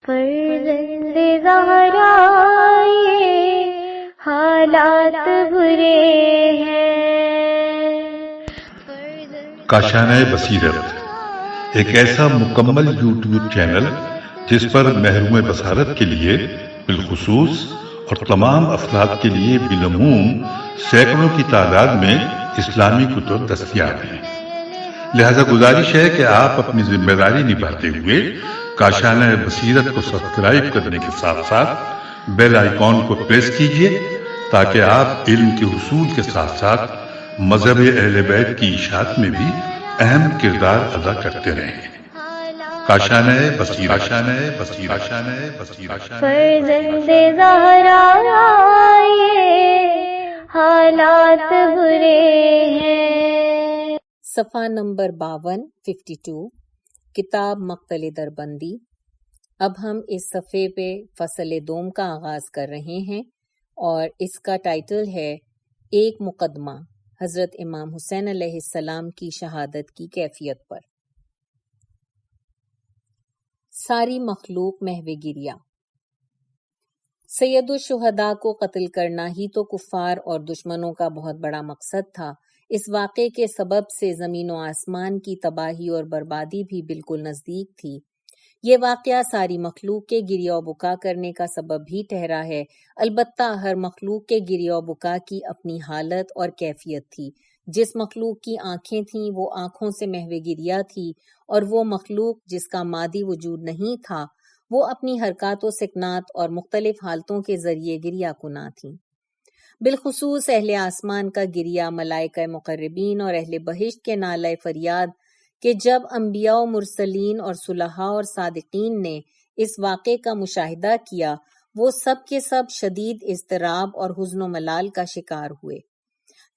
فرزند زہرا یہ حالات برے ہیں۔ کاشانہ بصیرت ایک ایسا مکمل یوٹیوب چینل جس پر محروم بصارت کے لیے بالخصوص اور تمام افراد کے لیے بالعموم سینکڑوں کی تعداد میں اسلامی کتب دستیاب ہیں۔ لہذا گزارش ہے کہ آپ اپنی ذمہ داری نبھاتے ہوئے کاشانہ بصیرت کو سبسکرائب کرنے کے ساتھ ساتھ بیل آئیکن کو پریس کیجیے تاکہ آپ علم کے حصول کے ساتھ ساتھ مذہب اہل بیت کی اشاعت میں بھی اہم کردار ادا کرتے رہیں۔ کاشانہ بصیرت۔ فرزند زہرا یہ حالات برے ہیں۔ صفحہ نمبر 52 کتاب مقتل دربندی۔ اب ہم اس صفحے پہ فصل دوم کا آغاز کر رہے ہیں اور اس کا ٹائٹل ہے ایک مقدمہ حضرت امام حسین علیہ السلام کی شہادت کی کیفیت پر۔ ساری مخلوق محو گریہ۔ سید الشہداء کو قتل کرنا ہی تو کفار اور دشمنوں کا بہت بڑا مقصد تھا۔ اس واقعے کے سبب سے زمین و آسمان کی تباہی اور بربادی بھی بالکل نزدیک تھی۔ یہ واقعہ ساری مخلوق کے گریہ و بکا کرنے کا سبب بھی ٹھہرا ہے، البتہ ہر مخلوق کے گریہ و بکا کی اپنی حالت اور کیفیت تھی۔ جس مخلوق کی آنکھیں تھیں وہ آنکھوں سے محو گریہ تھی، اور وہ مخلوق جس کا مادی وجود نہیں تھا وہ اپنی حرکات و سکنات اور مختلف حالتوں کے ذریعے گریہ کناں تھیں۔ بالخصوص اہل آسمان کا گریہ ملائکہ مقربین اور اہل بہشت کے نالہ فریاد کہ جب انبیاء و مرسلین اور صلحاء اور صادقین نے اس واقعے کا مشاہدہ کیا وہ سب کے سب شدید اضطراب اور حزن و ملال کا شکار ہوئے۔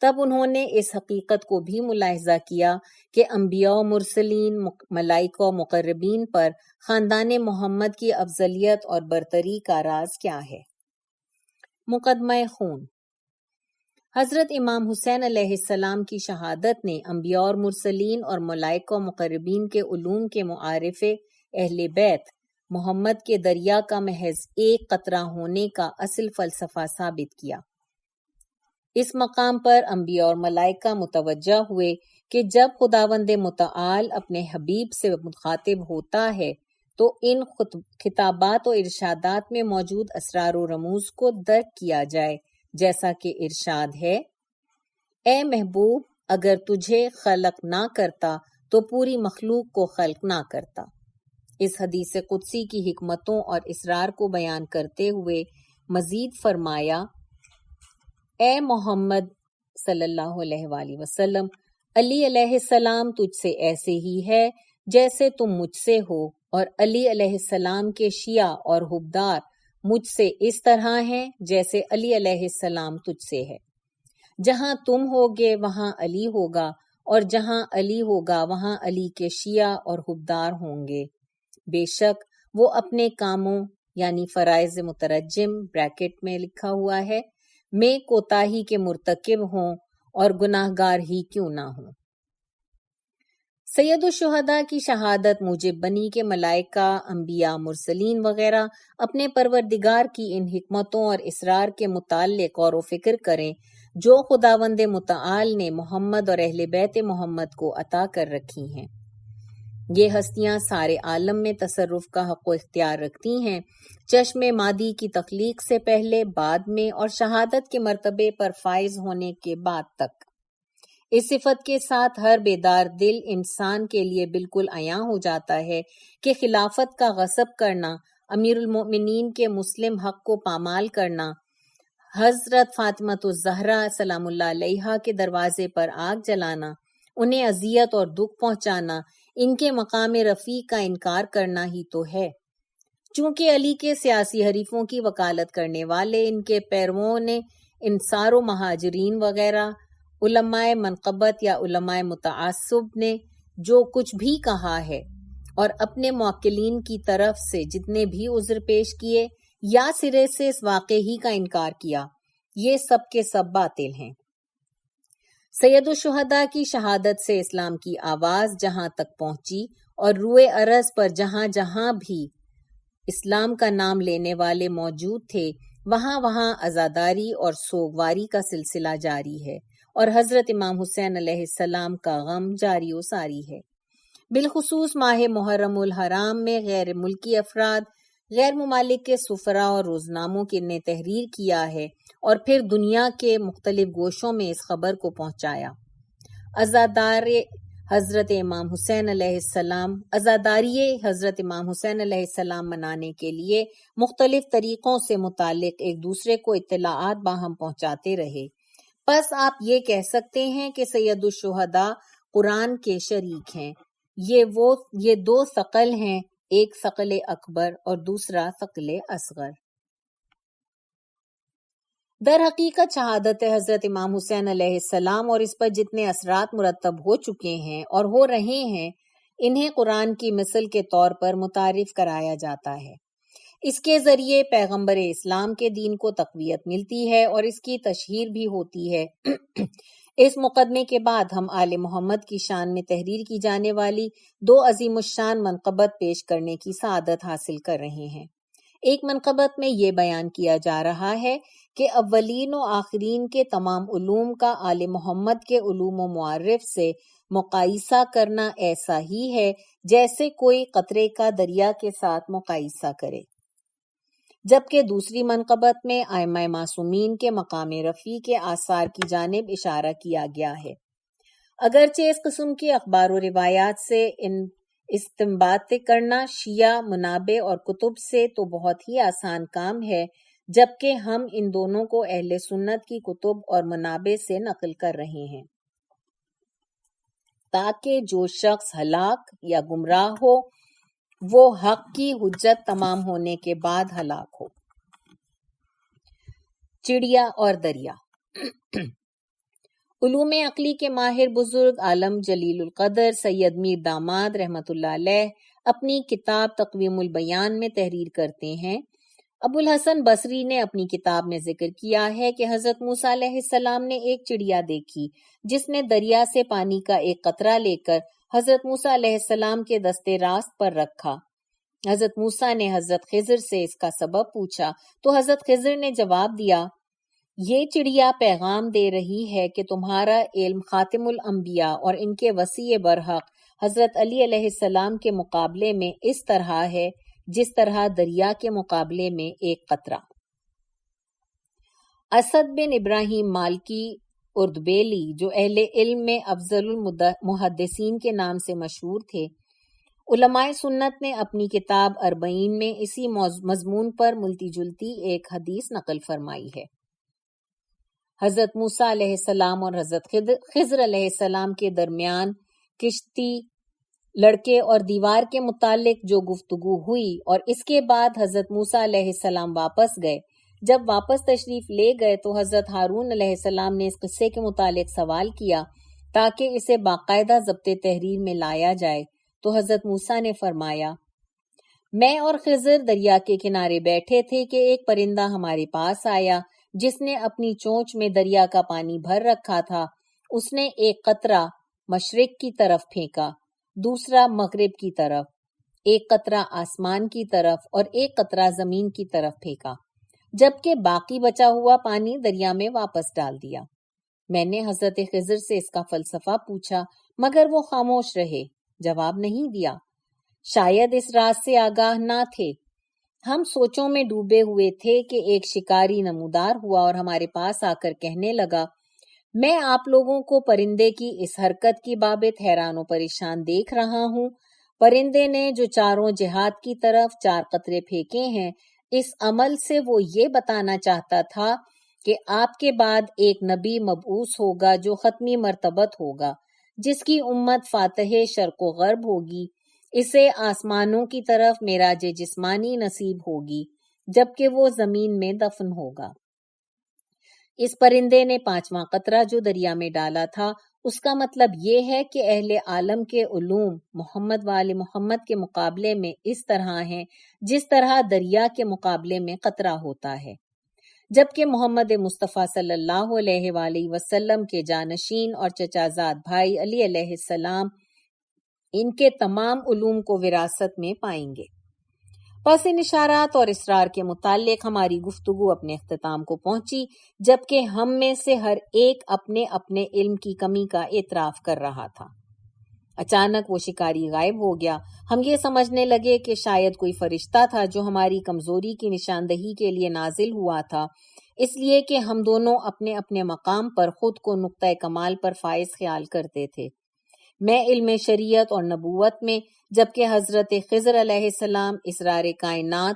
تب انہوں نے اس حقیقت کو بھی ملاحظہ کیا کہ انبیاء و مرسلین، ملائکہ و مقربین پر خاندان محمد کی افضلیت اور برتری کا راز کیا ہے۔ مقدمہ خون۔ حضرت امام حسین علیہ السلام کی شہادت نے انبیاء اور مرسلین اور ملائکہ و مقربین کے علوم کے معارف اہل بیت محمد کے دریا کا محض ایک قطرہ ہونے کا اصل فلسفہ ثابت کیا۔ اس مقام پر انبیاء اور ملائکہ متوجہ ہوئے کہ جب خداوند متعال اپنے حبیب سے مخاطب ہوتا ہے تو ان خطابات و ارشادات میں موجود اسرار و رموز کو درک کیا جائے، جیسا کہ ارشاد ہے، اے محبوب اگر تجھے خلق نہ کرتا تو پوری مخلوق کو خلق نہ کرتا۔ اس حدیث قدسی کی حکمتوں اور اسرار کو بیان کرتے ہوئے مزید فرمایا، اے محمد صلی اللہ علیہ وآلہ وسلم، علی علیہ السلام تجھ سے ایسے ہی ہے جیسے تم مجھ سے ہو، اور علی علیہ السلام کے شیعہ اور حبدار مجھ سے اس طرح ہیں جیسے علی علیہ السلام تجھ سے ہے۔ جہاں تم ہوگے وہاں علی ہوگا، اور جہاں علی ہوگا وہاں علی کے شیعہ اور حبدار ہوں گے۔ بے شک وہ اپنے کاموں یعنی فرائض مترجم بریکٹ میں لکھا ہوا ہے میں کوتاہی کے مرتکب ہوں اور گناہ گار ہی کیوں نہ ہوں۔ سید الشہداء کی شہادت موجب بنی کے ملائکہ، انبیاء، مرسلین وغیرہ اپنے پروردگار کی ان حکمتوں اور اسرار کے متعلق غور و فکر کریں جو خداوند متعال نے محمد اور اہل بیت محمد کو عطا کر رکھی ہیں۔ یہ ہستیاں سارے عالم میں تصرف کا حق و اختیار رکھتی ہیں، چشم مادی کی تخلیق سے پہلے، بعد میں اور شہادت کے مرتبے پر فائز ہونے کے بعد تک۔ اس صفت کے ساتھ ہر بیدار دل انسان کے لیے بالکل عیاں ہو جاتا ہے کہ خلافت کا غصب کرنا، امیر المؤمنین کے مسلم حق کو پامال کرنا، حضرت فاطمۃ الزہرا سلام اللہ علیہا کے دروازے پر آگ جلانا، انہیں اذیت اور دکھ پہنچانا، ان کے مقام رفیع کا انکار کرنا ہی تو ہے۔ چونکہ علی کے سیاسی حریفوں کی وکالت کرنے والے ان کے پیرووں نے انصار و مہاجرین وغیرہ، علماء منقبت یا علماء متعصب نے جو کچھ بھی کہا ہے اور اپنے موکلین کی طرف سے جتنے بھی عذر پیش کیے یا سرے سے اس واقعے ہی کا انکار کیا، یہ سب کے سب باطل ہیں۔ سید الشہداء کی شہادت سے اسلام کی آواز جہاں تک پہنچی اور روئے ارض پر جہاں جہاں بھی اسلام کا نام لینے والے موجود تھے، وہاں وہاں عزاداری اور سوگواری کا سلسلہ جاری ہے اور حضرت امام حسین علیہ السلام کا غم جاری و ساری ہے۔ بالخصوص ماہ محرم الحرام میں غیر ملکی افراد، غیر ممالک کے سفراء اور روزناموں نے تحریر کیا ہے اور پھر دنیا کے مختلف گوشوں میں اس خبر کو پہنچایا۔ عزاداری حضرت امام حسین علیہ السلام منانے کے لیے مختلف طریقوں سے متعلق ایک دوسرے کو اطلاعات باہم پہنچاتے رہے۔ پس آپ یہ کہہ سکتے ہیں کہ سید الشہداء قرآن کے شریک ہیں۔ یہ دو ثقل ہیں، ایک ثقل اکبر اور دوسرا ثقل اصغر۔ در حقیقت شہادت حضرت امام حسین علیہ السلام اور اس پر جتنے اثرات مرتب ہو چکے ہیں اور ہو رہے ہیں، انہیں قرآن کی مثل کے طور پر متعارف کرایا جاتا ہے۔ اس کے ذریعے پیغمبر اسلام کے دین کو تقویت ملتی ہے اور اس کی تشہیر بھی ہوتی ہے۔ اس مقدمے کے بعد ہم آل محمد کی شان میں تحریر کی جانے والی دو عظیم الشان منقبت پیش کرنے کی سعادت حاصل کر رہے ہیں۔ ایک منقبت میں یہ بیان کیا جا رہا ہے کہ اولین و آخرین کے تمام علوم کا آل محمد کے علوم و معارف سے مقایسہ کرنا ایسا ہی ہے جیسے کوئی قطرے کا دریا کے ساتھ مقایسہ کرے، جبکہ دوسری منقبت میں ائمہ معصومین کے مقام رفیع کے آثار کی جانب اشارہ کیا گیا ہے۔ اگرچہ اس قسم کی اخبار و روایات سے استنباط کرنا شیعہ منابع اور کتب سے تو بہت ہی آسان کام ہے، جبکہ ہم ان دونوں کو اہل سنت کی کتب اور منابع سے نقل کر رہے ہیں تاکہ جو شخص ہلاک یا گمراہ ہو وہ حق کی حجت تمام ہونے کے بعد ہلاک ہو۔ چڑیا اور دریا۔ علوم عقلی کے ماہر بزرگ عالم جلیل القدر سید میر داماد رحمۃ اللہ علیہ اپنی کتاب تقویم البیان میں تحریر کرتے ہیں۔ ابو الحسن بصری نے اپنی کتاب میں ذکر کیا ہے کہ حضرت موسیٰ علیہ السلام نے ایک چڑیا دیکھی جس نے دریا سے پانی کا ایک قطرہ لے کر حضرت موسیٰ علیہ السلام کے دستے راست پر رکھا۔ حضرت موسیٰ نے حضرت خضر سے اس کا سبب پوچھا تو حضرت خضر نے جواب دیا، یہ چڑیا پیغام دے رہی ہے کہ تمہارا علم خاتم الانبیاء اور ان کے وسیع برحق حضرت علی علیہ السلام کے مقابلے میں اس طرح ہے جس طرح دریا کے مقابلے میں ایک قطرہ۔ اسد بن ابراہیم مالکی اردبیلی جو اہل علم میں افضل المحدثین کے نام سے مشہور تھے، علماء سنت نے اپنی کتاب اربعین میں اسی مضمون پر ملتی جلتی ایک حدیث نقل فرمائی ہے۔ حضرت موسیٰ علیہ السلام اور حضرت خضر علیہ السلام کے درمیان کشتی، لڑکے اور دیوار کے متعلق جو گفتگو ہوئی اور اس کے بعد حضرت موسیٰ علیہ السلام واپس گئے، جب واپس تشریف لے گئے تو حضرت ہارون علیہ السلام نے اس قصے کے متعلق سوال کیا تاکہ اسے باقاعدہ ضبط تحریر میں لایا جائے، تو حضرت موسیٰ نے فرمایا، میں اور خضر دریا کے کنارے بیٹھے تھے کہ ایک پرندہ ہمارے پاس آیا جس نے اپنی چونچ میں دریا کا پانی بھر رکھا تھا۔ اس نے ایک قطرہ مشرق کی طرف پھینکا، دوسرا مغرب کی طرف، ایک قطرہ آسمان کی طرف اور ایک قطرہ زمین کی طرف پھینکا، جبکہ باقی بچا ہوا پانی دریا میں واپس ڈال دیا۔ میں نے حضرت خضر سے اس کا فلسفہ پوچھا مگر وہ خاموش رہے، جواب نہیں دیا، شاید اس راز سے آگاہ نہ تھے۔ ہم سوچوں میں ڈوبے ہوئے تھے کہ ایک شکاری نمودار ہوا اور ہمارے پاس آ کر کہنے لگا، میں آپ لوگوں کو پرندے کی اس حرکت کی بابت حیران و پریشان دیکھ رہا ہوں۔ پرندے نے جو چاروں جہات کی طرف 4 قطرے پھینکے ہیں، اس عمل سے وہ یہ بتانا چاہتا تھا کہ آپ کے بعد ایک نبی مبعوث ہوگا جو ختمی مرتبت ہوگا، جس کی امت فاتح شرق و غرب ہوگی، اسے آسمانوں کی طرف معراج جسمانی نصیب ہوگی جبکہ وہ زمین میں دفن ہوگا۔ اس پرندے نے 5واں قطرہ جو دریا میں ڈالا تھا، اس کا مطلب یہ ہے کہ اہل عالم کے علوم محمد وآل محمد کے مقابلے میں اس طرح ہیں جس طرح دریا کے مقابلے میں قطرہ ہوتا ہے، جبکہ محمد مصطفیٰ صلی اللہ علیہ وآلہ وسلم کے جانشین اور چچا زاد بھائی علی علیہ السلام ان کے تمام علوم کو وراثت میں پائیں گے۔ پس ان اشارات اور اسرار کے متعلق ہماری گفتگو اپنے اختتام کو پہنچی، جبکہ ہم میں سے ہر ایک اپنے اپنے علم کی کمی کا اعتراف کر رہا تھا۔ اچانک وہ شکاری غائب ہو گیا۔ ہم یہ سمجھنے لگے کہ شاید کوئی فرشتہ تھا جو ہماری کمزوری کی نشاندہی کے لیے نازل ہوا تھا، اس لیے کہ ہم دونوں اپنے اپنے مقام پر خود کو نقطۂ کمال پر فائز خیال کرتے تھے، میں علم شریعت اور نبوت میں، جبکہ حضرت خضر علیہ السلام اسرار کائنات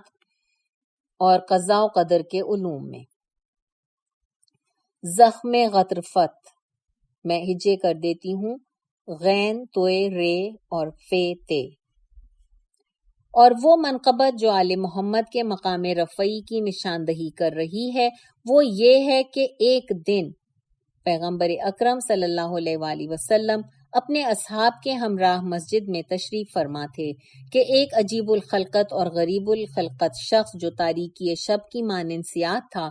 اور قضاء و قدر کے علوم میں۔ زخم غطرفت، میں ہجے کر دیتی ہوں، غین توئے رے اور فے تے۔ اور وہ منقبت جو آل محمد کے مقام رفعی کی نشاندہی کر رہی ہے وہ یہ ہے کہ ایک دن پیغمبر اکرم صلی اللہ علیہ وآلہ وسلم اپنے اصحاب کے ہمراہ مسجد میں تشریف فرما تھے کہ ایک عجیب الخلقت اور غریب الخلقت شخص جو تاریکی شب کی مانند سیاہ تھا،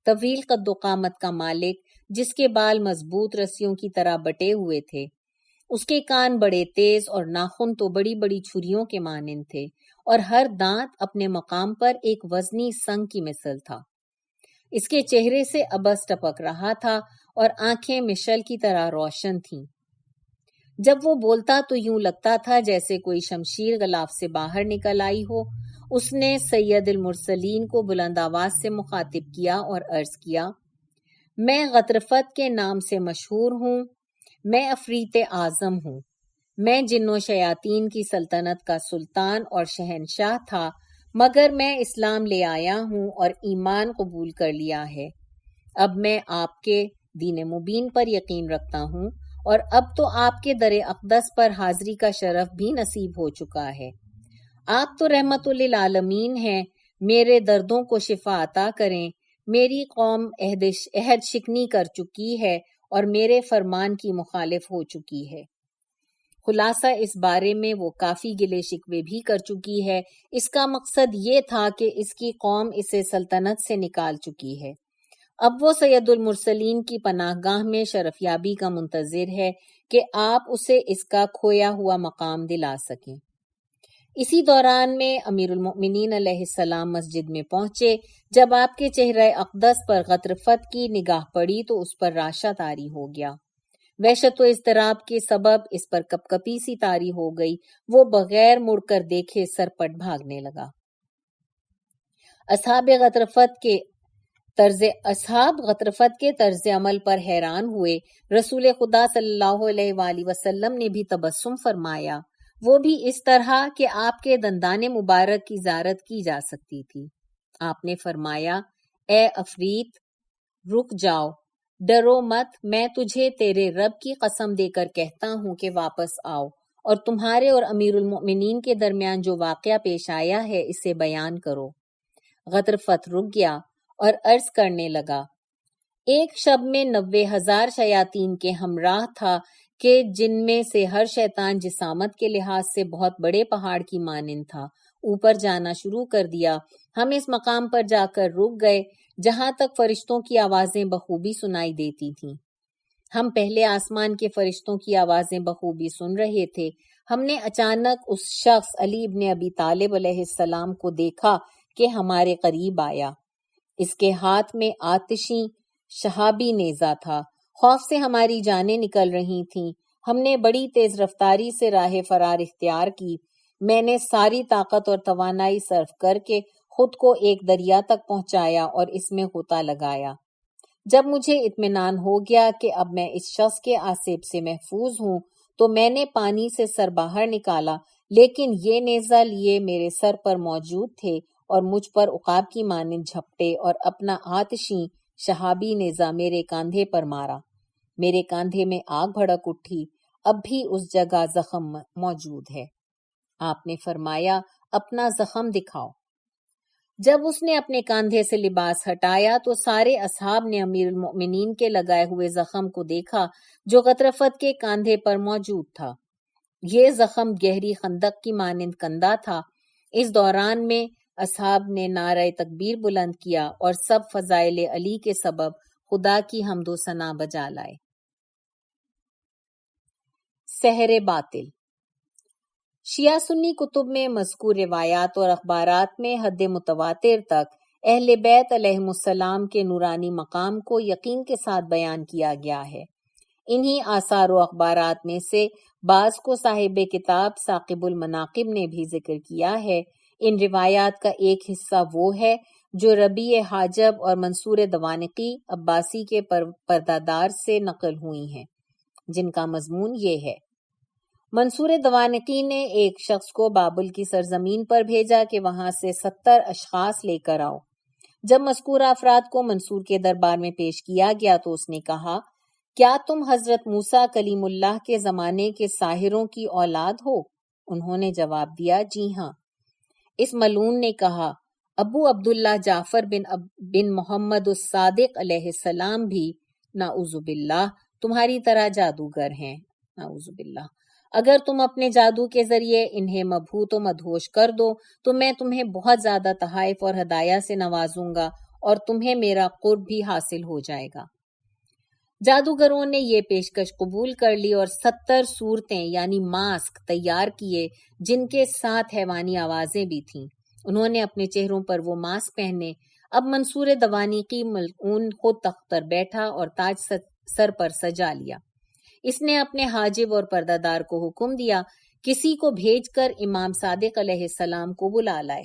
طویل قد و قامت کا مالک جس کے بال مضبوط رسیوں کی طرح بٹے ہوئے تھے، اس کے کان بڑے تیز اور ناخن تو بڑی بڑی چھریوں کے مانند تھے، اور ہر دانت اپنے مقام پر ایک وزنی سنگ کی مثل تھا۔ اس کے چہرے سے عبث ٹپک رہا تھا اور آنکھیں مشل کی طرح روشن تھیں۔ جب وہ بولتا تو یوں لگتا تھا جیسے کوئی شمشیر غلاف سے باہر نکل آئی ہو۔ اس نے سید المرسلین کو بلند آواز سے مخاطب کیا اور عرض کیا، میں غطرفت کے نام سے مشہور ہوں، میں عفریت اعظم ہوں، میں جن و شیاطین کی سلطنت کا سلطان اور شہنشاہ تھا، مگر میں اسلام لے آیا ہوں اور ایمان قبول کر لیا ہے۔ اب میں آپ کے دین مبین پر یقین رکھتا ہوں، اور اب تو آپ کے در اقدس پر حاضری کا شرف بھی نصیب ہو چکا ہے۔ آپ تو رحمت للعالمین ہیں، میرے دردوں کو شفا عطا کریں۔ میری قوم عہد شکنی کر چکی ہے اور میرے فرمان کی مخالف ہو چکی ہے۔ خلاصہ اس بارے میں وہ کافی گلے شکوے بھی کر چکی ہے۔ اس کا مقصد یہ تھا کہ اس کی قوم اسے سلطنت سے نکال چکی ہے۔ اب وہ سید المرسلین کی پناہ گاہ میں شرف یابی کا منتظر ہے کہ آپ اسے اس کا کھویا ہوا مقام دلا سکیں۔ اسی دوران میں امیر المؤمنین علیہ السلام مسجد میں پہنچے۔ جب آپ کے چہرہ اقدس پر غطرفت کی نگاہ پڑی تو اس پر راشا طاری ہو گیا۔ وحشت و اضطراب کے سبب اس پر کپکپی سی طاری ہو گئی۔ وہ بغیر مڑ کر دیکھے سرپٹ بھاگنے لگا۔ اصحاب غطرفت کے طرز عمل پر حیران ہوئے۔ رسول خدا صلی اللہ علیہ وآلہ وسلم نے بھی تبسم فرمایا، وہ بھی اس طرح کہ آپ کے دندان مبارک کی زیارت کی جا سکتی تھی۔ آپ نے فرمایا، اے عفریت، رک جاؤ، ڈرو مت، میں تجھے تیرے رب کی قسم دے کر کہتا ہوں کہ واپس آؤ اور تمہارے اور امیر المؤمنین کے درمیان جو واقعہ پیش آیا ہے اسے بیان کرو۔ غطرفت رک گیا اور عرض کرنے لگا، ایک شب میں 90,000 شیاطین کے ہمراہ تھا کہ جن میں سے ہر شیطان جسامت کے لحاظ سے بہت بڑے پہاڑ کی مانند تھا۔ اوپر جانا شروع کر دیا۔ ہم اس مقام پر جا کر رک گئے جہاں تک فرشتوں کی آوازیں بخوبی سنائی دیتی تھیں۔ ہم پہلے آسمان کے فرشتوں کی آوازیں بخوبی سن رہے تھے۔ ہم نے اچانک اس شخص علی ابن ابی طالب علیہ السلام کو دیکھا کہ ہمارے قریب آیا۔ اس کے ہاتھ میں آتشی شہابی نیزہ تھا۔ خوف سے ہماری جانیں نکل رہی تھیں۔ ہم نے بڑی تیز رفتاری سے راہ فرار اختیار کی۔ میں نے ساری طاقت اور توانائی صرف کر کے خود کو ایک دریا تک پہنچایا اور اس میں غوطہ لگایا۔ جب مجھے اطمینان ہو گیا کہ اب میں اس شخص کے آسیب سے محفوظ ہوں تو میں نے پانی سے سر باہر نکالا، لیکن یہ نیزہ لیے میرے سر پر موجود تھے اور مجھ پر عقاب کی مانند جھپٹے اور اپنا آتشی شہابی نیزہ میرے کاندھے پر مارا۔ میرے کاندھے میں آگ بھڑک اٹھی، اب بھی اس جگہ زخم موجود ہے۔ آپ نے فرمایا، اپنا زخم دکھاؤ۔ جب اس نے اپنے کاندھے سے لباس ہٹایا تو سارے اصحاب نے امیر المؤمنین کے لگائے ہوئے زخم کو دیکھا جو غطرفت کے کاندھے پر موجود تھا۔ یہ زخم گہری خندق کی مانند کندہ تھا۔ اس دوران میں اصحاب نے نعرہ تکبیر بلند کیا اور سب فضائل علی کے سبب خدا کی حمد و ثنا بجا لائے۔ سحر باطل۔ شیعہ سنی کتب میں مذکور روایات اور اخبارات میں حد متواتر تک اہل بیت علیہم السلام کے نورانی مقام کو یقین کے ساتھ بیان کیا گیا ہے۔ انہی آثار و اخبارات میں سے بعض کو صاحب کتاب ثاقب المناقب نے بھی ذکر کیا ہے۔ ان روایات کا ایک حصہ وہ ہے جو ربیع حاجب اور منصور دوانقی عباسی کے پردادار سے نقل ہوئی ہیں، جن کا مضمون یہ ہے: منصور دوانقی نے ایک شخص کو بابل کی سرزمین پر بھیجا کہ وہاں سے 70 اشخاص لے کر آؤ۔ جب مذکورہ افراد کو منصور کے دربار میں پیش کیا گیا تو اس نے کہا، کیا تم حضرت موسیٰ کلیم اللہ کے زمانے کے ساحروں کی اولاد ہو؟ انہوں نے جواب دیا، جی ہاں۔ اس ملعون نے کہا، ابو عبداللہ جعفر بن محمد الصادق علیہ السلام بھی نعوذ باللہ تمہاری طرح جادوگر ہیں، نعوذ باللہ۔ اگر تم اپنے جادو کے ذریعے انہیں مبہوت و مدہوش کر دو تو میں تمہیں بہت زیادہ تحائف اور ہدایہ سے نوازوں گا اور تمہیں میرا قرب بھی حاصل ہو جائے گا۔ جادوگروں نے یہ پیشکش قبول کر لی اور 70 صورتیں یعنی ماسک تیار کیے جن کے ساتھ حیوانی آوازیں بھی تھیں۔ انہوں نے اپنے چہروں پر وہ ماسک پہنے۔ اب منصور دوانقی ملعون خود تخت پر بیٹھا اور تاج سر پر سجا لیا۔ اس نے اپنے حاجب اور پردادار کو حکم دیا، کسی کو بھیج کر امام صادق علیہ السلام کو بلا لائے۔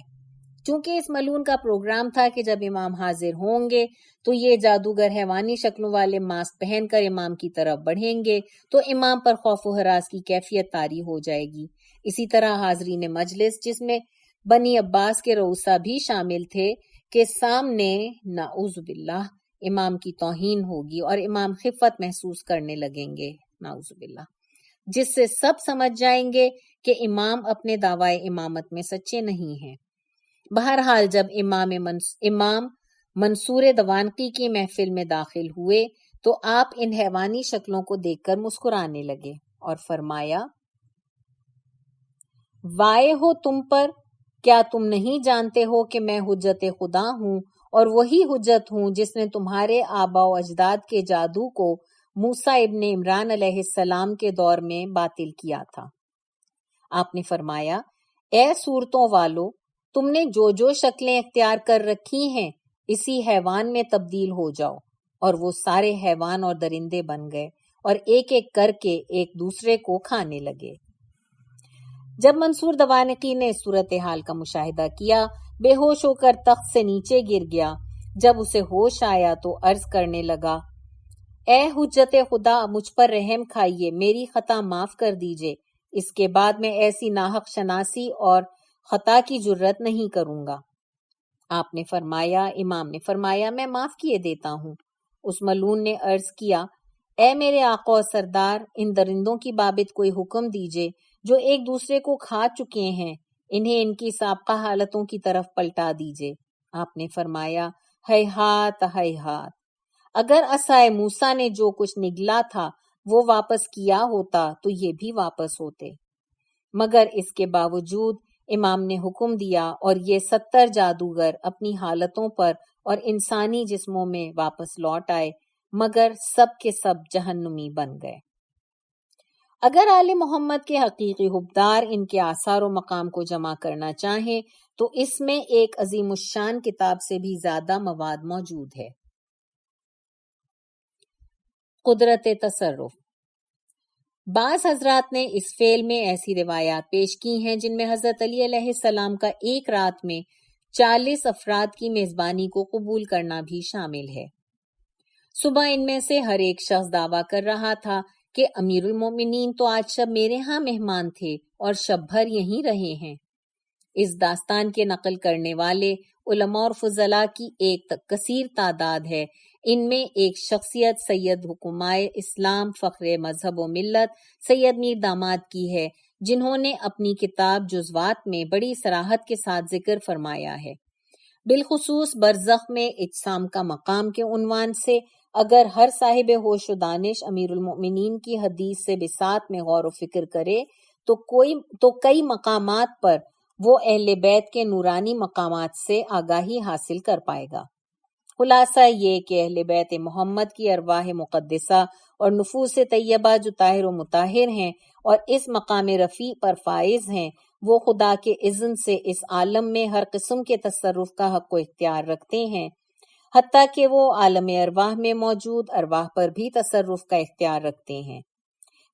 چونکہ اس ملعون کا پروگرام تھا کہ جب امام حاضر ہوں گے تو یہ جادوگر حیوانی شکلوں والے ماسک پہن کر امام کی طرف بڑھیں گے تو امام پر خوف و ہراس کی کیفیت طاری ہو جائے گی۔ اسی طرح حاضرین مجلس، جس میں بنی عباس کے رؤسا بھی شامل تھے، کے سامنے نعوذ باللہ امام کی توہین ہوگی اور امام خفت محسوس کرنے لگیں گے، نعوذ باللہ، جس سے سب سمجھ جائیں گے کہ امام اپنے دعوی امامت میں سچے نہیں ہیں۔ بہرحال جب امام منصور دوانقی کی محفل میں داخل ہوئے تو آپ ان حیوانی شکلوں کو دیکھ کر مسکرانے لگے اور فرمایا، وائے ہو تم پر، کیا تم نہیں جانتے ہو کہ میں حجت خدا ہوں اور وہی حجت ہوں جس نے تمہارے آبا و اجداد کے جادو کو موسیٰ ابن عمران علیہ السلام کے دور میں باطل کیا تھا۔ آپ نے فرمایا، اے صورتوں والو، تم نے جو جو شکلیں اختیار کر رکھی ہیں اسی حیوان میں تبدیل ہو جاؤ۔ اور وہ سارے حیوان اور درندے بن گئے اور ایک ایک کر کے ایک دوسرے کو کھانے لگے۔ جب منصور دوانقی نے اس صورتحال کا مشاہدہ کیا، بے ہوش ہو کر تخت سے نیچے گر گیا۔ جب اسے ہوش آیا تو عرض کرنے لگا، اے حجت خدا، مجھ پر رحم کھائیے، میری خطا معاف کر دیجئے، اس کے بعد میں ایسی ناحق شناسی اور خطا کی جرت نہیں کروں گا۔ آپ نے فرمایا، امام نے فرمایا، میں معاف کیے دیتا ہوں۔ اس ملعون نے عرض کیا، اے میرے آقا و سردار، ان درندوں کی بابت کوئی حکم دیجئے جو ایک دوسرے کو کھا چکے ہیں، انہیں ان کی سابقہ حالتوں کی طرف پلٹا دیجئے۔ آپ نے فرمایا، ہیہات ہیہات، اگر عصائے موسیٰ نے جو کچھ نگلا تھا وہ واپس کیا ہوتا تو یہ بھی واپس ہوتے۔ مگر اس کے باوجود امام نے حکم دیا اور یہ 70 جادوگر اپنی حالتوں پر اور انسانی جسموں میں واپس لوٹ آئے، مگر سب کے سب جہنمی بن گئے۔ اگر آل محمد کے حقیقی حبدار ان کے آثار و مقام کو جمع کرنا چاہیں تو اس میں ایک عظیم الشان کتاب سے بھی زیادہ مواد موجود ہے۔ قدرت تصرف۔ بعض حضرات نے اس فعل میں ایسی روایات پیش کی ہیں جن میں حضرت علی علیہ السلام کا ایک رات میں 40 افراد کی میزبانی کو قبول کرنا بھی شامل ہے۔ صبح ان میں سے ہر ایک شخص دعویٰ کر رہا تھا کہ امیر المومنین تو آج شب میرے ہاں مہمان تھے اور شب بھر یہیں رہے ہیں۔ اس داستان کے نقل کرنے والے علماء اور فضلاء کی ایک کثیر تعداد ہے۔ ان میں ایک شخصیت سید حکمائے اسلام فخر مذہب و ملت سید میر داماد کی ہے، جنہوں نے اپنی کتاب جزوات میں بڑی صراحت کے ساتھ ذکر فرمایا ہے۔ بالخصوص برزخ میں اجسام کا مقام کے عنوان سے اگر ہر صاحب ہوش و دانش امیر المؤمنین کی حدیث سے بساط میں غور و فکر کرے تو کئی مقامات پر وہ اہل بیت کے نورانی مقامات سے آگاہی حاصل کر پائے گا۔ خلاصہ یہ کہ اہل بیت محمد کی ارواح مقدسہ اور نفوس طیبہ جو طاہر و مطہر ہیں اور اس مقام رفیع پر فائز ہیں، وہ خدا کے اذن سے اس عالم میں ہر قسم کے تصرف کا حق و اختیار رکھتے ہیں، حتیٰ کہ وہ عالم ارواح میں موجود ارواح پر بھی تصرف کا اختیار رکھتے ہیں۔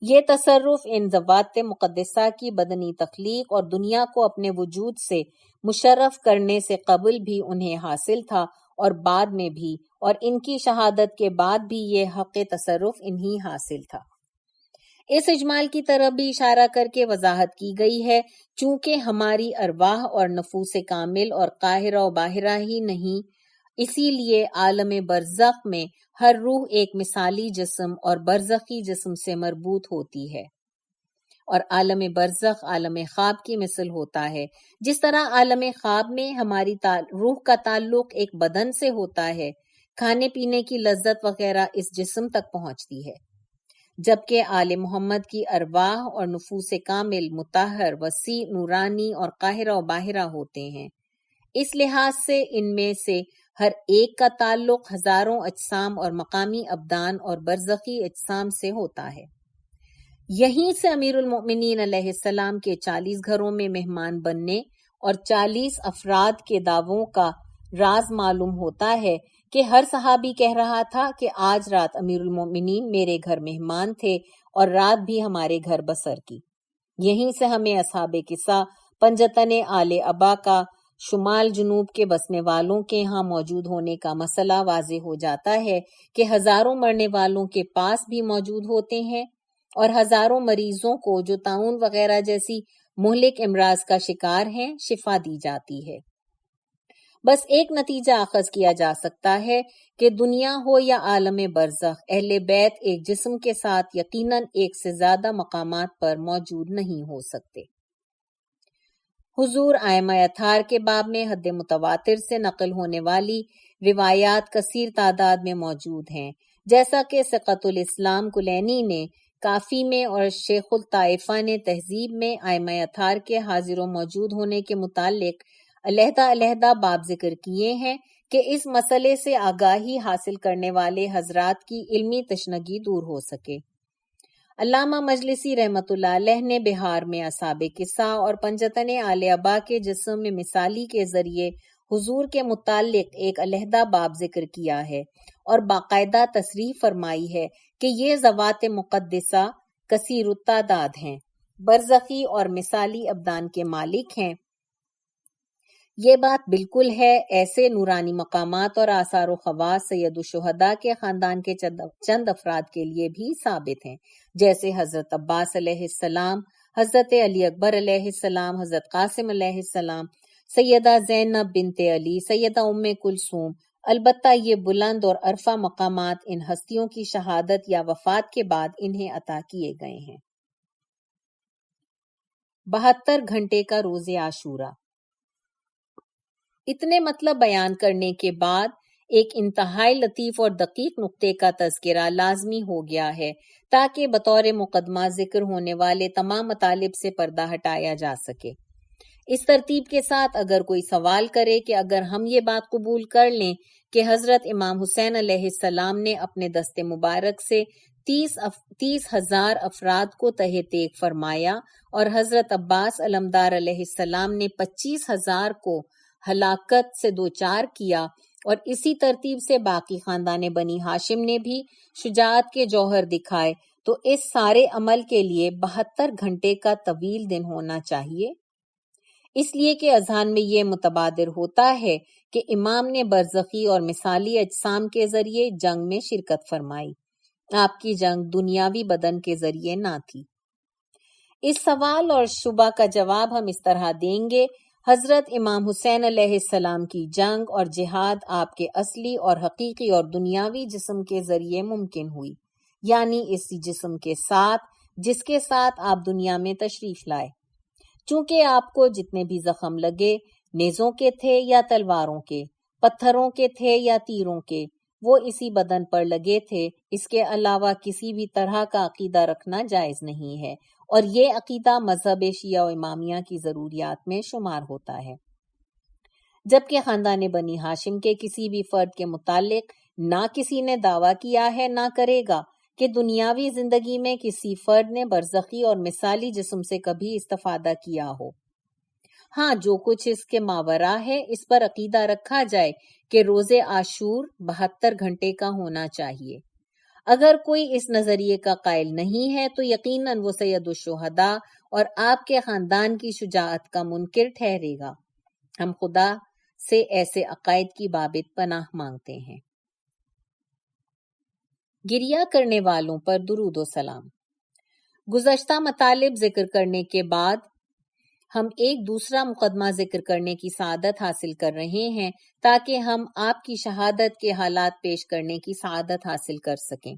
یہ تصرف ان ذوات مقدسہ کی بدنی تخلیق اور دنیا کو اپنے وجود سے مشرف کرنے سے قبل بھی انہیں حاصل تھا اور بعد میں بھی، اور ان کی شہادت کے بعد بھی یہ حق تصرف انہی حاصل تھا۔ اس اجمال کی طرف بھی اشارہ کر کے وضاحت کی گئی ہے، چونکہ ہماری ارواح اور نفوس کامل اور قاہرہ و باہرہ ہی نہیں، اسی لیے عالم برزخ میں ہر روح ایک مثالی جسم اور برزخی جسم سے مربوط ہوتی ہے، اور عالم برزخ عالم خواب کی مثل ہوتا ہے۔ جس طرح عالم خواب میں ہماری روح کا تعلق ایک بدن سے ہوتا ہے، کھانے پینے کی لذت وغیرہ اس جسم تک پہنچتی ہے، جبکہ آل محمد کی ارواح اور نفوس کامل مطہر، وسیع، نورانی اور قاہرہ و باہرہ ہوتے ہیں۔ اس لحاظ سے ان میں سے ہر ایک کا تعلق ہزاروں اجسام اور مقامی ابدان اور برزخی اجسام سے ہوتا ہے۔ یہیں سے امیر المؤمنین علیہ السلام کے 40 گھروں میں مہمان بننے اور 40 افراد کے دعووں کا راز معلوم ہوتا ہے کہ ہر صحابی کہہ رہا تھا کہ آج رات امیر المؤمنین میرے گھر مہمان تھے اور رات بھی ہمارے گھر بسر کی۔ یہیں سے ہمیں اصحاب قصہ، پنجتن آل ابا کا شمال جنوب کے بسنے والوں کے ہاں موجود ہونے کا مسئلہ واضح ہو جاتا ہے کہ ہزاروں مرنے والوں کے پاس بھی موجود ہوتے ہیں اور ہزاروں مریضوں کو جو طاعون وغیرہ جیسی مہلک امراض کا شکار ہیں شفا دی جاتی ہے۔ بس ایک نتیجہ اخذ کیا جا سکتا ہے کہ دنیا ہو یا عالم برزخ، اہل بیت ایک جسم کے ساتھ یقیناً ایک سے زیادہ مقامات پر موجود نہیں ہو سکتے۔ حضور ائمہ اطہار کے باب میں حد متواتر سے نقل ہونے والی روایات کثیر تعداد میں موجود ہیں، جیسا کہ ثقۃ الاسلام کلینی نے کافی میں اور شیخ الطائفہ نے تہذیب میں ائمہ اطہار کے حاضر و موجود ہونے کے متعلق علیحدہ باب ذکر کیے ہیں کہ اس مسئلے سے آگاہی حاصل کرنے والے حضرات کی علمی تشنگی دور ہو سکے۔ علامہ مجلسی رحمۃ اللہ علیہ نے بہار میں اصحاب قصہ اور پنجتن آل ابا کے جسم میں مثالی کے ذریعے حضور کے متعلق ایک علیحدہ باب ذکر کیا ہے اور باقاعدہ تصریح فرمائی ہے کہ یہ ذوات مقدسہ کثیر التعداد ہیں، برزخی اور مثالی ابدان کے مالک ہیں۔ یہ بات بالکل ہے ایسے نورانی مقامات اور آثار و خواص سید الشہداء کے خاندان کے چند افراد کے لیے بھی ثابت ہیں، جیسے حضرت عباس علیہ السلام، حضرت علی اکبر علیہ السلام، حضرت قاسم علیہ السلام، سیدہ زینب بنت علی، سیدہ ام کلثوم۔ البتہ یہ بلند اور عرفہ مقامات ان ہستیوں کی شہادت یا وفات کے بعد انہیں عطا کیے گئے ہیں۔ 72 گھنٹے کا روز عاشورہ۔ اتنے مطلب بیان کرنے کے بعد ایک انتہائی لطیف اور دقیق نقطے کا تذکرہ لازمی ہو گیا ہے تاکہ بطور مقدمہ ذکر ہونے والے تمام مطالب سے پردہ ہٹایا جا سکے۔ اس ترتیب کے ساتھ اگر کوئی سوال کرے کہ اگر ہم یہ بات قبول کر لیں کہ حضرت امام حسین علیہ السلام نے اپنے دست مبارک سے 30,000 افراد کو تہہ تیغ فرمایا اور حضرت عباس علمدار علیہ السلام نے 25,000 کو ہلاکت سے دوچار کیا اور اسی ترتیب سے باقی خاندان بنی ہاشم نے بھی شجاعت کے جوہر دکھائے، تو اس سارے عمل کے لیے 72 گھنٹے کا طویل دن ہونا چاہیے۔ اس لیے کہ اذہان میں یہ متبادر ہوتا ہے کہ امام نے برزخی اور مثالی اجسام کے ذریعے جنگ میں شرکت فرمائی، آپ کی جنگ دنیاوی بدن کے ذریعے نہ تھی۔ اس سوال اور شبہ کا جواب ہم اس طرح دیں گے، حضرت امام حسین علیہ السلام کی جنگ اور جہاد آپ کے اصلی اور حقیقی اور دنیاوی جسم کے ذریعے ممکن ہوئی، یعنی اسی جسم کے ساتھ جس کے ساتھ آپ دنیا میں تشریف لائے۔ چونکہ آپ کو جتنے بھی زخم لگے، نیزوں کے تھے یا تلواروں کے، پتھروں کے تھے یا تیروں کے، وہ اسی بدن پر لگے تھے، اس کے علاوہ کسی بھی طرح کا عقیدہ رکھنا جائز نہیں ہے، اور یہ عقیدہ مذہب شیعہ و امامیہ کی ضروریات میں شمار ہوتا ہے۔ جبکہ خاندان بنی ہاشم کے کسی بھی فرد کے متعلق نہ کسی نے دعویٰ کیا ہے نہ کرے گا کہ دنیاوی زندگی میں کسی فرد نے برزخی اور مثالی جسم سے کبھی استفادہ کیا ہو۔ ہاں، جو کچھ اس کے ماورا ہے اس پر عقیدہ رکھا جائے کہ روز عاشور 72 گھنٹے کا ہونا چاہیے۔ اگر کوئی اس نظریے کا قائل نہیں ہے تو یقیناً وہ سید الشہداء اور آپ کے خاندان کی شجاعت کا منکر ٹھہرے گا۔ ہم خدا سے ایسے عقائد کی بابت پناہ مانگتے ہیں۔ گریہ کرنے والوں پر درود و سلام۔ گزشتہ مطالب ذکر کرنے کے بعد ہم ایک دوسرا مقدمہ ذکر کرنے کی سعادت حاصل کر رہے ہیں تاکہ ہم آپ کی شہادت کے حالات پیش کرنے کی سعادت حاصل کر سکیں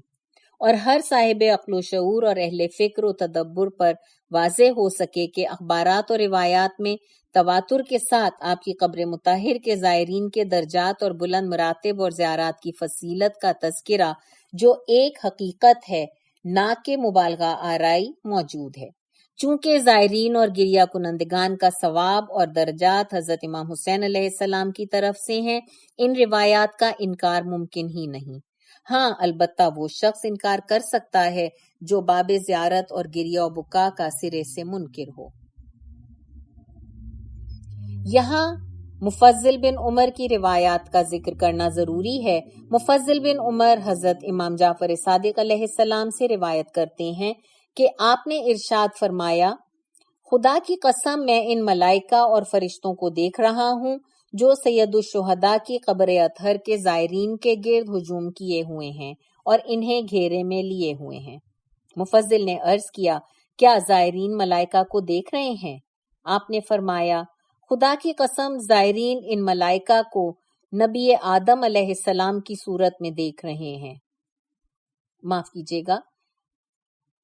اور ہر صاحب عقل و شعور اور اہل فکر و تدبر پر واضح ہو سکے کہ اخبارات اور روایات میں تواتر کے ساتھ آپ کی قبر مطہر کے زائرین کے درجات اور بلند مراتب اور زیارات کی فضیلت کا تذکرہ جو ایک حقیقت ہے نہ کہ مبالغہ آرائی موجود ہے۔ چونکہ زائرین اور گریہ کنندگان کا ثواب اور درجات حضرت امام حسین علیہ السلام کی طرف سے ہیں، ان روایات کا انکار ممکن ہی نہیں۔ ہاں، البتہ وہ شخص انکار کر سکتا ہے جو باب زیارت اور گریہ و بکا کا سرے سے منکر ہو۔ یہاں مفضل بن عمر کی روایات کا ذکر کرنا ضروری ہے۔ مفضل بن عمر حضرت امام جعفر صادق علیہ السلام سے روایت کرتے ہیں کہ آپ نے ارشاد فرمایا، خدا کی قسم میں ان ملائکہ اور فرشتوں کو دیکھ رہا ہوں جو سید الشہداء کی قبر اطہر کے زائرین کے گرد ہجوم کیے ہوئے ہیں اور انہیں گھیرے میں لیے ہوئے ہیں۔ مفضل نے عرض کیا، کیا زائرین ملائکہ کو دیکھ رہے ہیں؟ آپ نے فرمایا، خدا کی قسم زائرین ان ملائکہ کو نبی آدم علیہ السلام کی صورت میں دیکھ رہے ہیں۔ معاف کیجیے گا،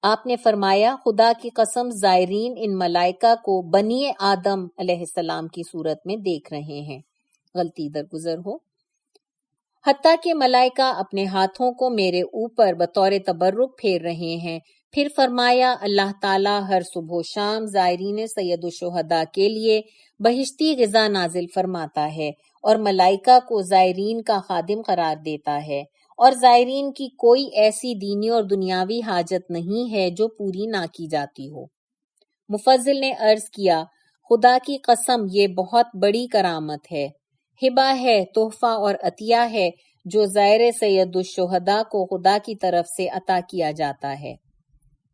آپ نے فرمایا، خدا کی قسم زائرین ان ملائکہ کو بنی آدم علیہ السلام کی صورت میں دیکھ رہے ہیں۔ غلطی درگزر ہو۔ حتیٰ کہ ملائکہ اپنے ہاتھوں کو میرے اوپر بطور تبرک پھیر رہے ہیں۔ پھر فرمایا، اللہ تعالیٰ ہر صبح و شام زائرین سید الشہداء کے لیے بہشتی غذا نازل فرماتا ہے اور ملائکہ کو زائرین کا خادم قرار دیتا ہے، اور زائرین کی کوئی ایسی دینی اور دنیاوی حاجت نہیں ہے جو پوری نہ کی جاتی ہو۔ مفضل نے عرض کیا، خدا کی قسم یہ بہت بڑی کرامت ہے، ہبہ ہے، تحفہ اور عطیہ ہے جو زائر سید الشہداء کو خدا کی طرف سے عطا کیا جاتا ہے۔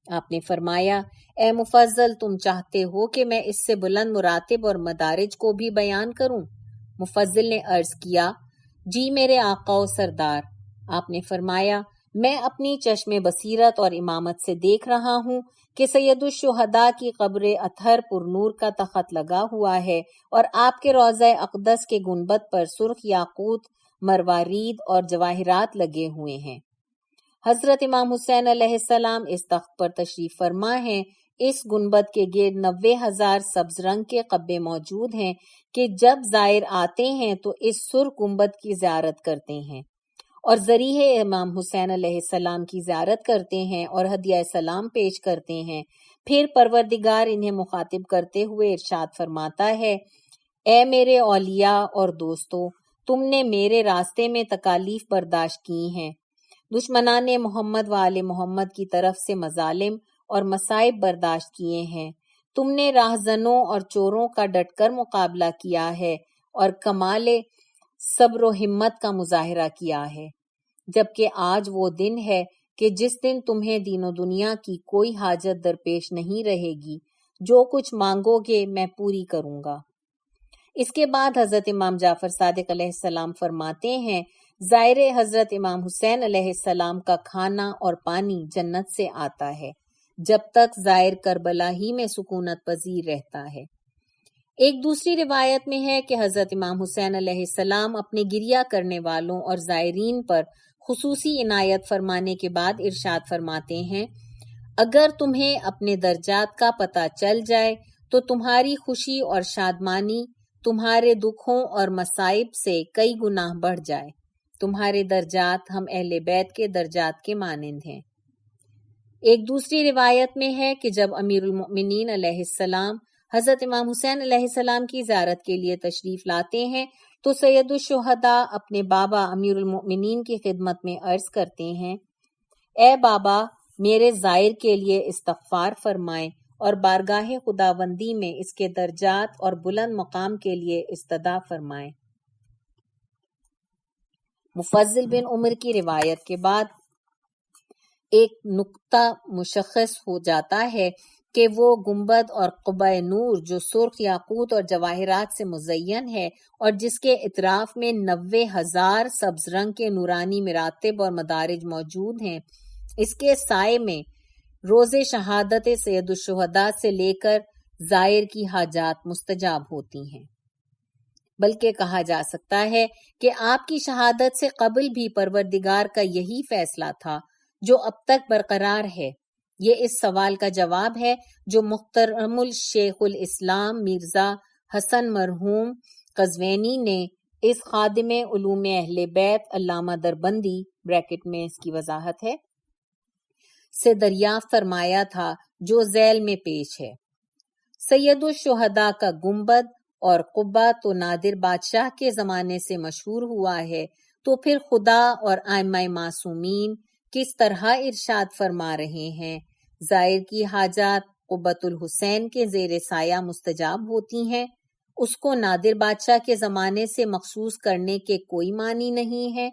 آپ نے فرمایا، اے مفضل، تم چاہتے ہو کہ میں اس سے بلند مراتب اور مدارج کو بھی بیان کروں؟ مفضل نے عرض کیا، جی میرے آقا و سردار۔ آپ نے فرمایا، میں اپنی چشم بصیرت اور امامت سے دیکھ رہا ہوں کہ سید الشہداء کی قبر اطہر پر نور کا تخت لگا ہوا ہے اور آپ کے روضہ اقدس کے گنبد پر سرخ یاقوت، مروارید اور جواہرات لگے ہوئے ہیں۔ حضرت امام حسین علیہ السلام اس تخت پر تشریف فرما ہیں۔ اس گنبد کے گرد 90,000 سبز رنگ کے قبے موجود ہیں کہ جب زائر آتے ہیں تو اس سرخ گنبد کی زیارت کرتے ہیں اور ذریعہ امام حسین علیہ السلام کی زیارت کرتے ہیں اور ہدیہ سلام پیش کرتے ہیں۔ پھر پروردگار انہیں مخاطب کرتے ہوئے ارشاد فرماتا ہے، اے میرے اولیاء اور دوستو، تم نے میرے راستے میں تکالیف برداشت کی ہیں، دشمنان محمد و آل محمد کی طرف سے مظالم اور مصائب برداشت کیے ہیں، تم نے راہزنوں اور چوروں کا ڈٹ کر مقابلہ کیا ہے اور کمال صبر و ہمت کا مظاہرہ کیا ہے، جبکہ آج وہ دن ہے کہ جس دن تمہیں دین و دنیا کی کوئی حاجت درپیش نہیں رہے گی، جو کچھ مانگو گے میں پوری کروں گا۔ اس کے بعد حضرت امام جعفر صادق علیہ السلام فرماتے ہیں، زائر حضرت امام حسین علیہ السلام کا کھانا اور پانی جنت سے آتا ہے جب تک زائر کربلا ہی میں سکونت پذیر رہتا ہے۔ ایک دوسری روایت میں ہے کہ حضرت امام حسین علیہ السلام اپنے گریہ کرنے والوں اور زائرین پر خصوصی عنایت فرمانے کے بعد ارشاد فرماتے ہیں، اگر تمہیں اپنے درجات کا پتہ چل جائے تو تمہاری خوشی اور شادمانی تمہارے دکھوں اور مصائب سے کئی گناہ بڑھ جائے۔ تمہارے درجات ہم اہل بیت کے درجات کے مانند ہیں۔ ایک دوسری روایت میں ہے کہ جب امیر المؤمنین علیہ السلام حضرت امام حسین علیہ السلام کی زیارت کے لیے تشریف لاتے ہیں تو سید الشہداء اپنے بابا امیر المؤمنین کی خدمت میں عرض کرتے ہیں، اے بابا میرے زائر کے لیے استغفار فرمائیں اور بارگاہ خداوندی میں اس کے درجات اور بلند مقام کے لیے استدعا فرمائیں۔ مفضل بن عمر کی روایت کے بعد ایک نقطہ مشخص ہو جاتا ہے کہ وہ گنبد اور قبہ نور جو سرخ یاقوت اور جواہرات سے مزین ہے اور جس کے اطراف میں 90,000 سبز رنگ کے نورانی مراتب اور مدارج موجود ہیں، اس کے سائے میں روز شہادت سید الشہداء سے لے کر زائر کی حاجات مستجاب ہوتی ہیں۔ بلکہ کہا جا سکتا ہے کہ آپ کی شہادت سے قبل بھی پروردگار کا یہی فیصلہ تھا جو اب تک برقرار ہے۔ یہ اس سوال کا جواب ہے جو محترم الشیخ الاسلام مرزا حسن مرحوم قزوینی نے اس خادم علوم اہل بیت علامہ دربندی بریکٹ میں اس کی وضاحت ہے سے دریافت فرمایا تھا، جو ذیل میں پیش ہے۔ سید الشہداء کا گنبد اور قبہ تو نادر بادشاہ کے زمانے سے مشہور ہوا ہے، تو پھر خدا اور ائمہ معصومین کس طرح ارشاد فرما رہے ہیں، زائر کی حاجات قبۃ الحسین کے زیر سایہ مستجاب ہوتی ہیں، اس کو نادر بادشاہ کے زمانے سے مخصوص کرنے کے کوئی معنی نہیں ہے۔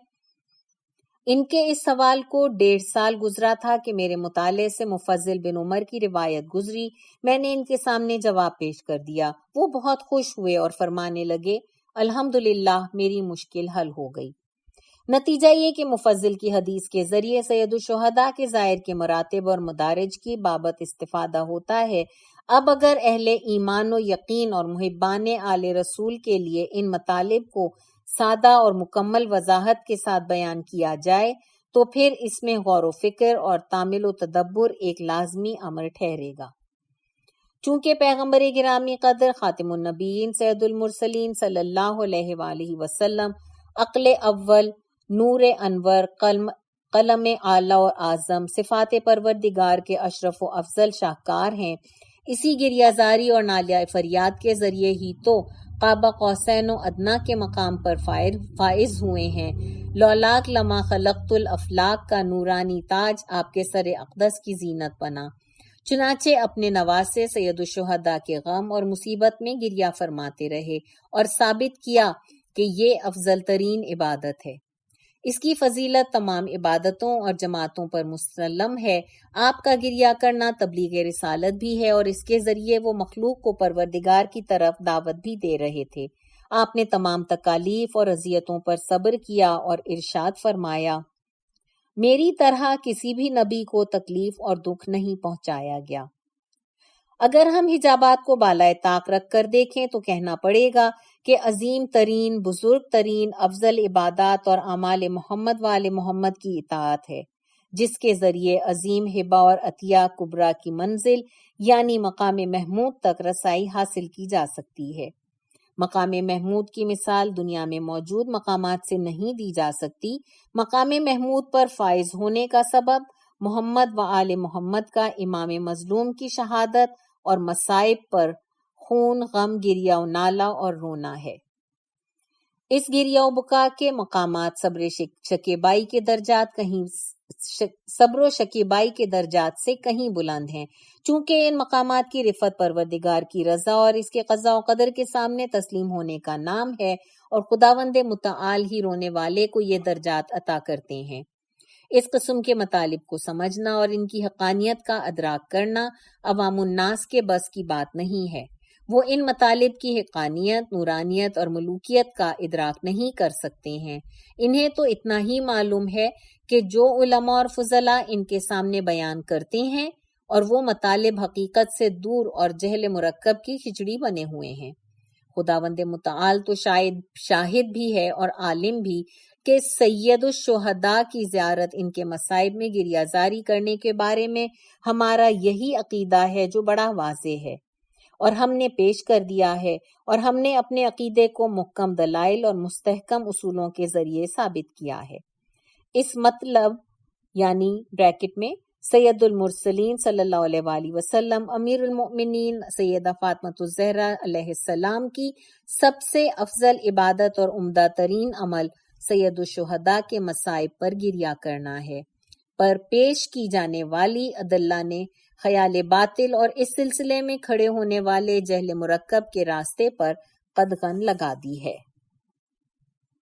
ان کے اس سوال کو 1.5 سال گزرا تھا کہ میرے مطالعے سے مفضل بن عمر کی روایت گزری۔ میں نے ان کے سامنے جواب پیش کر دیا۔ وہ بہت خوش ہوئے اور فرمانے لگے، الحمدللہ میری مشکل حل ہو گئی۔ نتیجہ یہ کہ مفضل کی حدیث کے ذریعے سید الشہداء کے زائر کے مراتب اور مدارج کی بابت استفادہ ہوتا ہے۔ اب اگر اہل ایمان و یقین اور محبان آل رسول کے لیے ان مطالب کو سادہ اور مکمل وضاحت کے ساتھ بیان کیا جائے تو پھر اس میں غور و فکر اور تامل و تدبر ایک لازمی امر ٹھہرے گا۔ چونکہ پیغمبر گرامی قدر خاتم النبیین سید المرسلین صلی اللہ علیہ وآلہ وسلم عقل اول، نور انور، قلم اعلیٰ و اعظم، صفات پروردگار کے اشرف و افضل شاہکار ہیں، اسی گریہ اور نالیہ فریاد کے ذریعے ہی تو قاب قوسین و ادنیٰ کے مقام پر فائز ہوئے ہیں۔ لولاک لما خلقت الافلاک کا نورانی تاج آپ کے سر اقدس کی زینت بنا۔ چنانچہ اپنے نواسے سید الشہداء کے غم اور مصیبت میں گریہ فرماتے رہے اور ثابت کیا کہ یہ افضل ترین عبادت ہے۔ اس کی فضیلت تمام عبادتوں اور جماعتوں پر مسلم ہے۔ آپ کا گریہ کرنا تبلیغ رسالت بھی ہے اور اس کے ذریعے وہ مخلوق کو پروردگار کی طرف دعوت بھی دے رہے تھے۔ آپ نے تمام تکالیف اور اذیتوں پر صبر کیا اور ارشاد فرمایا، میری طرح کسی بھی نبی کو تکلیف اور دکھ نہیں پہنچایا گیا۔ اگر ہم حجابات کو بالائے طاق رکھ کر دیکھیں تو کہنا پڑے گا کہ عظیم ترین، بزرگ ترین، افضل عبادات اور اعمال محمد وآل محمد کی اطاعت ہے، جس کے ذریعے عظیم ہبہ اور عطیہ کبریٰ کی منزل یعنی مقام محمود تک رسائی حاصل کی جا سکتی ہے۔ مقام محمود کی مثال دنیا میں موجود مقامات سے نہیں دی جا سکتی۔ مقام محمود پر فائز ہونے کا سبب محمد و آل محمد کا امام مظلوم کی شہادت اور مصائب پر خون، غم، گریہ و نالہ اور رونا ہے۔ اس گریہ و بکا کے مقامات صبر و شکیبائی کے درجات سے کہیں بلند ہیں، چونکہ ان مقامات کی رفت پروردگار کی رضا اور اس کے قضاء و قدر کے سامنے تسلیم ہونے کا نام ہے، اور خداوند متعال ہی رونے والے کو یہ درجات عطا کرتے ہیں۔ اس قسم کے مطالب کو سمجھنا اور ان کی حقانیت کا ادراک کرنا عوام الناس کے بس کی بات نہیں ہے۔ وہ ان مطالب کی حقانیت، نورانیت اور ملوکیت کا ادراک نہیں کر سکتے ہیں۔ انہیں تو اتنا ہی معلوم ہے کہ جو علماء اور فضلاء ان کے سامنے بیان کرتے ہیں اور وہ مطالب حقیقت سے دور اور جہل مرکب کی کھچڑی بنے ہوئے ہیں۔ خداوند متعال تو شاہد بھی ہے اور عالم بھی کہ سید الشہداء کی زیارت ان کے مصائب میں گریہ زاری کرنے کے بارے میں ہمارا یہی عقیدہ ہے جو بڑا واضح ہے اور ہم نے پیش کر دیا ہے، اور ہم نے اپنے عقیدے کو محکم دلائل اور مستحکم اصولوں کے ذریعے ثابت کیا ہے۔ اس مطلب یعنی بریکٹ میں سید المرسلین صلی اللہ علیہ وآلہ وسلم امیر المؤمنین سیدہ فاطمۃ الزہرا علیہ السلام کی سب سے افضل عبادت اور عمدہ ترین عمل سید الشہداء کے مصائب پر گریہ کرنا ہے۔ پر پیش کی جانے والی ادلہ نے خیال باطل اور اس سلسلے میں کھڑے ہونے والے جہل مرکب کے راستے پر قدغن لگا دی ہے۔